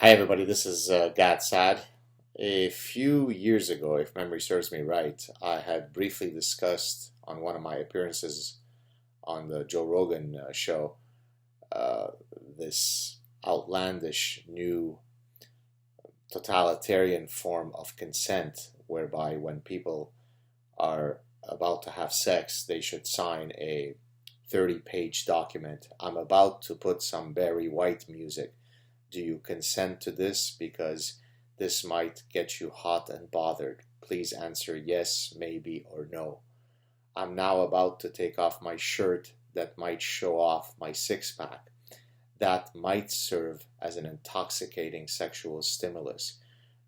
Hi, everybody. This is Gad Saad. A few years ago, if memory serves me right, I had briefly discussed on one of my appearances on the Joe Rogan show uh, this outlandish new totalitarian form of consent, whereby when people are about to have sex, they should sign a 30-page document. I'm about to put some Barry White music. Do you consent to this? Because this might get you hot and bothered. Please answer yes, maybe, or no. I'm now about to take off my shirt that might show off my six pack. That might serve as an intoxicating sexual stimulus.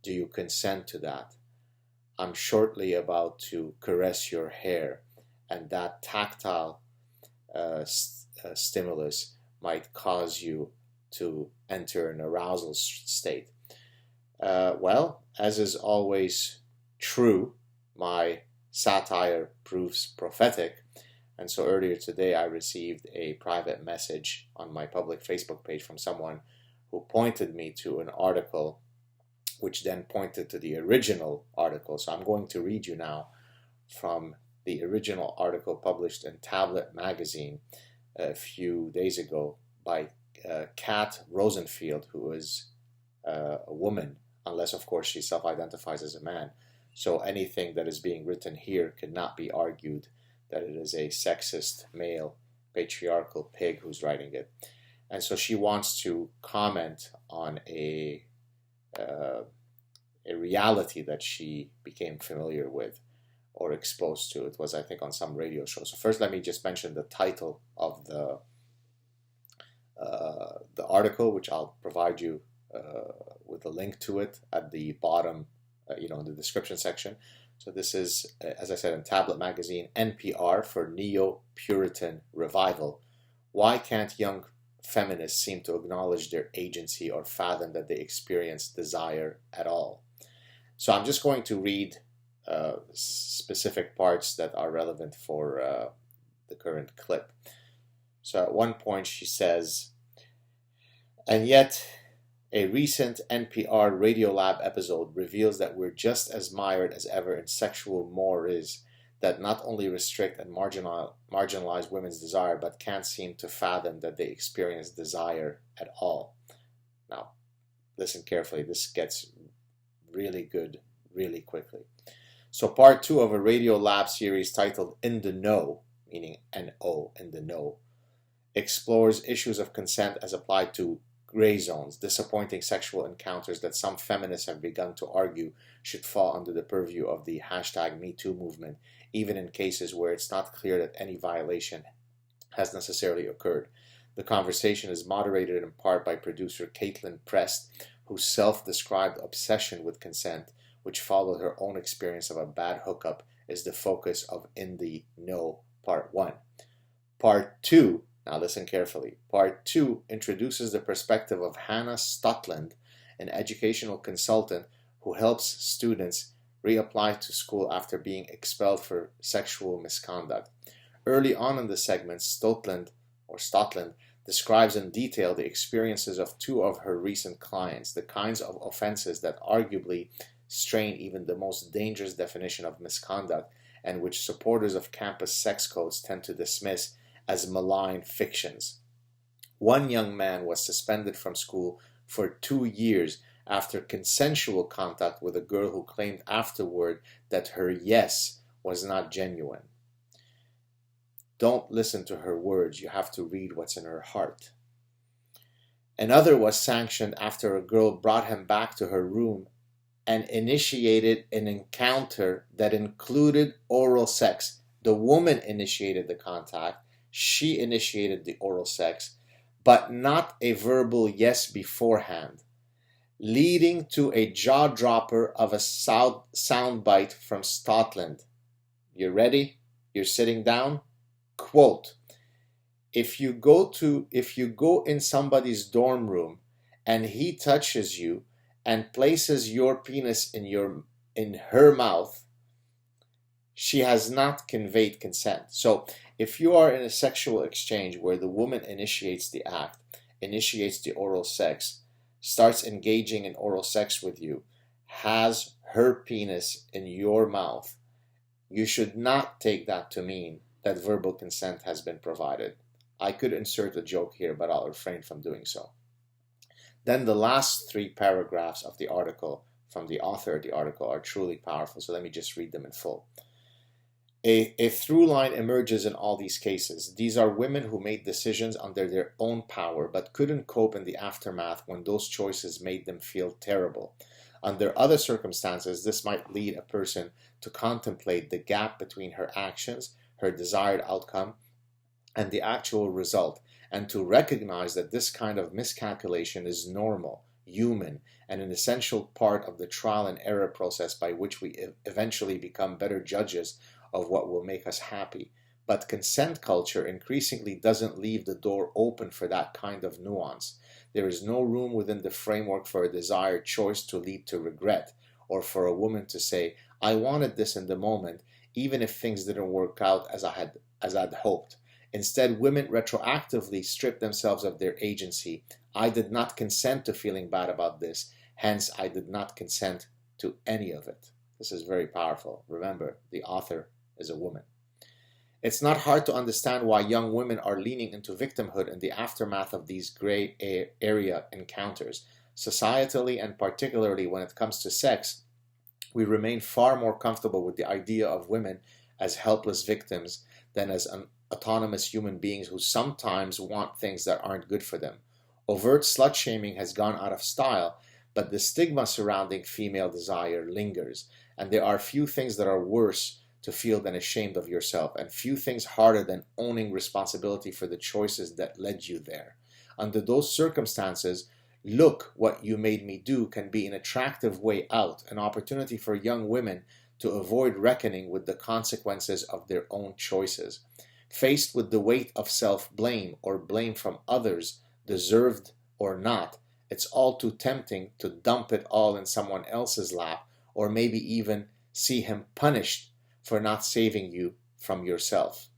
Do you consent to that? I'm shortly about to caress your hair, and that tactile stimulus might cause you to enter an arousal state. Well, as is always true, my satire proves prophetic. And so earlier today, I received a private message on my public Facebook page from someone who pointed me to an article, which then pointed to the original article. So I'm going to read you now from the original article published in Tablet magazine a few days ago by Kat Rosenfield, who is a woman, unless, of course, she self-identifies as a man. So anything that is being written here cannot be argued that it is a sexist, male, patriarchal pig who's writing it. And so she wants to comment on a reality that she became familiar with or exposed to. It was, I think, on some radio show. So first, let me just mention the title of the article, which I'll provide you with a link to it at the bottom, in the description section. So this is, as I said, in Tablet magazine, NPR for Neo-Puritan Revival. Why can't young feminists seem to acknowledge their agency or fathom that they experience desire at all? So I'm just going to read specific parts that are relevant for the current clip. So at one point she says, and yet a recent NPR Radiolab episode reveals that we're just as mired as ever in sexual mores that not only restrict and marginalize women's desire, but can't seem to fathom that they experience desire at all. Now, listen carefully. This gets really good really quickly. So part 2 of a Radiolab series titled In the Know, meaning N-O, in the know, explores issues of consent as applied to gray zones, disappointing sexual encounters that some feminists have begun to argue should fall under the purview of the #MeToo movement, even in cases where it's not clear that any violation has necessarily occurred. The conversation is moderated in part by producer Caitlin Prest, whose self-described obsession with consent, which followed her own experience of a bad hookup, is the focus of In the Know Part 1. Part 2, now listen carefully, Part 2 introduces the perspective of Hannah Stotland, an educational consultant who helps students reapply to school after being expelled for sexual misconduct. Early on in the segment, Stotland describes in detail the experiences of 2 of her recent clients, the kinds of offenses that arguably strain even the most dangerous definition of misconduct, and which supporters of campus sex codes tend to dismiss as malign fictions. One young man was suspended from school for 2 years after consensual contact with a girl who claimed afterward that her yes was not genuine. Don't listen to her words, you have to read what's in her heart. Another was sanctioned after a girl brought him back to her room and initiated an encounter that included oral sex. The woman initiated the contact, she initiated the oral sex, but not a verbal yes beforehand, leading to a jaw-dropper of a soundbite from Stotland. You ready? You're sitting down? Quote, if you go in somebody's dorm room and he touches you and places your penis in her mouth, she has not conveyed consent. So if you are in a sexual exchange where the woman initiates the act, initiates the oral sex, starts engaging in oral sex with you, has her penis in your mouth, you should not take that to mean that verbal consent has been provided. I could insert a joke here, but I'll refrain from doing so. Then the last 3 paragraphs of the article from the author of the article are truly powerful, so let me just read them in full. A through line emerges in all these cases. These are women who made decisions under their own power but couldn't cope in the aftermath when those choices made them feel terrible. Under other circumstances, this might lead a person to contemplate the gap between her actions, her desired outcome, and the actual result, and to recognize that this kind of miscalculation is normal, human, and an essential part of the trial and error process by which we eventually become better judges of what will make us happy. But consent culture increasingly doesn't leave the door open for that kind of nuance. There is no room within the framework for a desired choice to lead to regret, or for a woman to say, I wanted this in the moment, even if things didn't work out as I'd hoped. Instead, women retroactively strip themselves of their agency. I did not consent to feeling bad about this, hence I did not consent to any of it. This is very powerful. Remember, the author is a woman. It's not hard to understand why young women are leaning into victimhood in the aftermath of these gray area encounters. Societally, and particularly when it comes to sex, we remain far more comfortable with the idea of women as helpless victims than as autonomous human beings who sometimes want things that aren't good for them. Overt slut-shaming has gone out of style, but the stigma surrounding female desire lingers, and there are few things that are worse to feel than ashamed of yourself, and few things harder than owning responsibility for the choices that led you there. Under those circumstances, look what you made me do can be an attractive way out, an opportunity for young women to avoid reckoning with the consequences of their own choices. Faced with the weight of self-blame or blame from others, deserved or not, it's all too tempting to dump it all in someone else's lap, or maybe even see him punished for not saving you from yourself.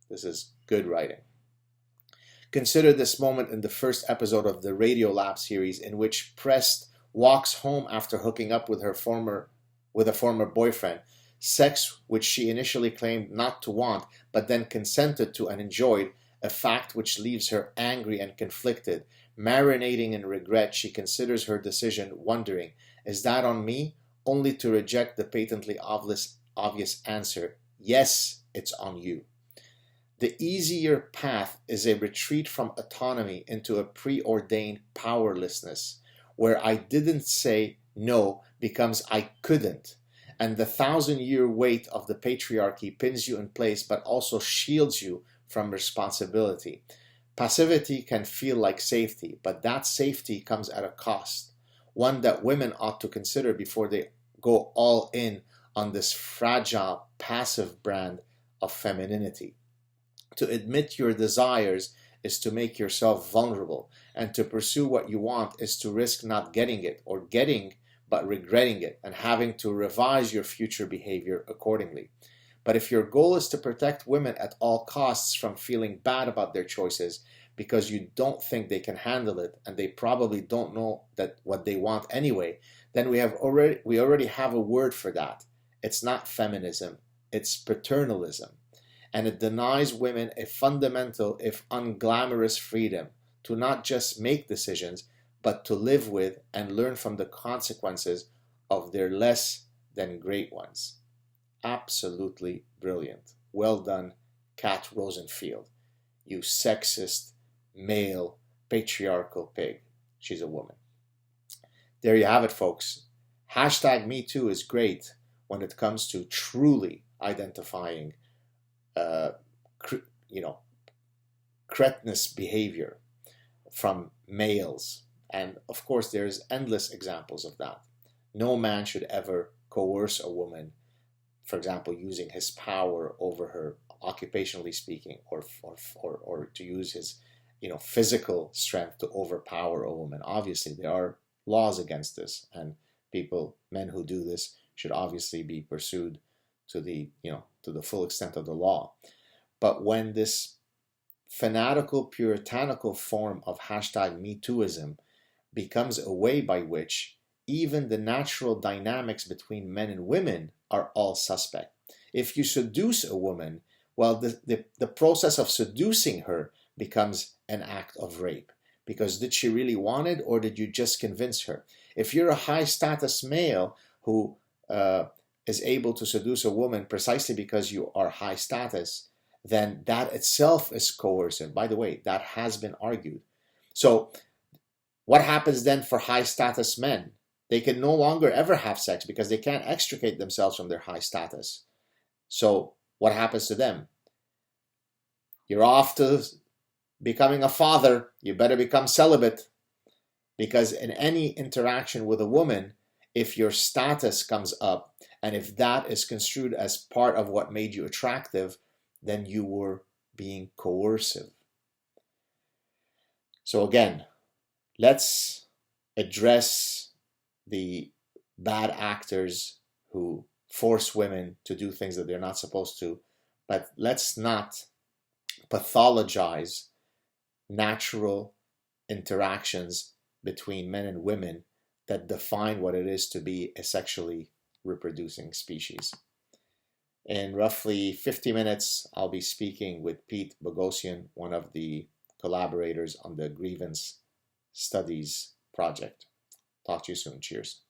This is good writing. Consider this moment in the first episode of the Radio Lab series, in which Prest walks home after hooking up with a former boyfriend, sex which she initially claimed not to want, but then consented to and enjoyed, a fact which leaves her angry and conflicted. Marinating in regret, she considers her decision, wondering, is that on me? Only to reject the patently obvious answer, yes, it's on you. The easier path is a retreat from autonomy into a preordained powerlessness, where I didn't say no becomes I couldn't, and the 1,000-year weight of the patriarchy pins you in place but also shields you from responsibility. Passivity can feel like safety, but that safety comes at a cost, one that women ought to consider before they go all in on this fragile, passive brand of femininity. To admit your desires is to make yourself vulnerable, and to pursue what you want is to risk not getting it, or getting but regretting it, and having to revise your future behavior accordingly. But if your goal is to protect women at all costs from feeling bad about their choices because you don't think they can handle it, and they probably don't know that what they want anyway, then we already have a word for that. It's not feminism, it's paternalism. And it denies women a fundamental, if unglamorous, freedom to not just make decisions, but to live with and learn from the consequences of their less than great ones. Absolutely brilliant. Well done, Kat Rosenfield. You sexist, male, patriarchal pig. She's a woman. There you have it, folks. Hashtag #MeToo is great when it comes to truly identifying cretinous behavior from males. And of course, there's endless examples of that. No man should ever coerce a woman, for example, using his power over her, occupationally speaking, or to use his physical strength to overpower a woman. Obviously, there are laws against this, and men who do this should obviously be pursued to the full extent of the law. But when this fanatical, puritanical form of hashtag MeTooism becomes a way by which even the natural dynamics between men and women are all suspect. If you seduce a woman, well, the process of seducing her becomes an act of rape. Because did she really want it, or did you just convince her? If you're a high status male who is able to seduce a woman precisely because you are high status, then that itself is coercive. By the way, that has been argued. So what happens then for high status men? They can no longer ever have sex because they can't extricate themselves from their high status. So what happens to them? You're off to becoming a father. You better become celibate, because in any interaction with a woman, if your status comes up and if that is construed as part of what made you attractive, then you were being coercive. So again, let's address the bad actors who force women to do things that they're not supposed to, but let's not pathologize natural interactions between men and women that define what it is to be a sexually reproducing species. In roughly 50 minutes, I'll be speaking with Pete Bogosian, one of the collaborators on the Grievance Studies project. Talk to you soon. Cheers.